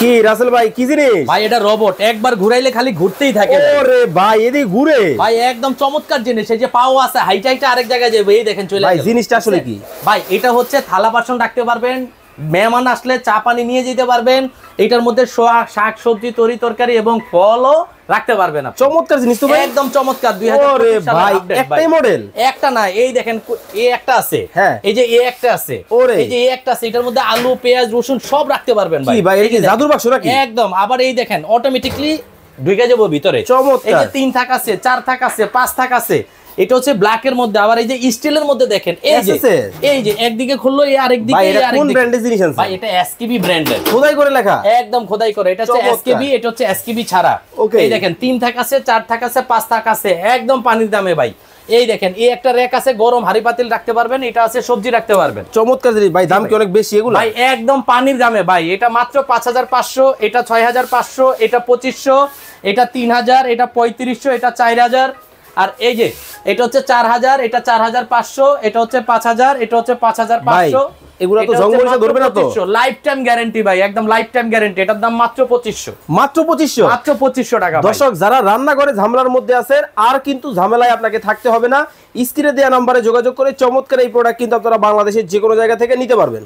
কি রাসেল ভাই কি জিনিস? ভাই এটা রোবট, একবার ঘুরাইলে খালি ঘুরতেই থাকে। ওরে ভাই এদিকে ঘুরে ভাই একদম চমৎকার জিনিস। এই যে পাও আছে, হাইটাইটা আরেক জায়গায় যাবে। এই দেখেন চলে ভাই গেল। জিনিসটা আসলে কি? ভাই এটা হচ্ছে থালা বাসন রাখতে পারবেন, মেহমান আসলে চা পানি নিয়ে যেতে পারবেন। এটার মধ্যে শাক সবজি তরি তরকারি এবং ফলও রাখতে পারবেন। চমৎকার জিনিস তো ভাই, একদম চমৎকার। ওরে ভাই একটাই মডেল, একটা না, এই দেখেন এই একটা আছে, হ্যাঁ এই যে এই একটা আছে, ওরে এই যে এই একটা আছে। এটার মধ্যে আলু পেঁয়াজ রসুন সব রাখতে পারবেন ভাই। কি ভাই এটা কি জাদুর বাক্স নাকি? একদম। আবার এই দেখেন অটোমেটিকলি ঢুকে যাবো ভিতরে। চমৎকার। এই যে 3 থাক আছে, 4 থাক আছে, 5 থাক আছে। এটা হচ্ছে ব্ল্যাক এর মধ্যে। আবার এই যে স্টিলের মধ্যে দেখেন, এই যে একদিকে খুললো এই আরেকদিকে ভাই এটা কোন ব্র্যান্ডের জিনিস আছে ভাই? এটা এসকেবি ব্র্যান্ডের, খোদাই করে লেখা, একদম খোদাই করে। এটা হচ্ছে এসকেবি, এটা হচ্ছে এসকেবি ছাড়া। এই দেখেন 3 থাক আছে, 4 থাক আছে, 5 থাক আছে, একদম পানির দামে ভাই। এই দেখেন এই একটা র‍্যাক আছে, গরম হাড়ি পাতিল রাখতে পারবেন। এটা আছে সবজি রাখতে পারবেন। চমৎকার জিনিস ভাই। দাম কি অনেক বেশি এগুলো? ভাই একদম পানির দামে ভাই। এটা মাত্র 5500, এটা 6500, এটা 2500, এটা 3000, এটা 3500, এটা 4000। আর এই যে এটা হচ্ছে 4000, এটা 4500, এটা হচ্ছে 5000, এটা হচ্ছে 5500। এগুলো তো জঙ্গলে ধরবে না তো? লাইফ টাইম গ্যারান্টি ভাই, একদম লাইফ টাইম গ্যারান্টি। এটার দাম মাত্র 2500। মাত্র 2500? মাত্র 2500 টাকা। দর্শক যারা রান্না করে ঝামেলার মধ্যে আছেন, আর কিন্তু ঝামেলায় আপনাকে থাকতে হবে না। স্ক্রিনে দেওয়া নম্বরে যোগাযোগ করে চমৎকার এই প্রোডাক্ট কিন্তু আপনারা বাংলাদেশের যে কোনো জায়গা থেকে নিতে পারবেন।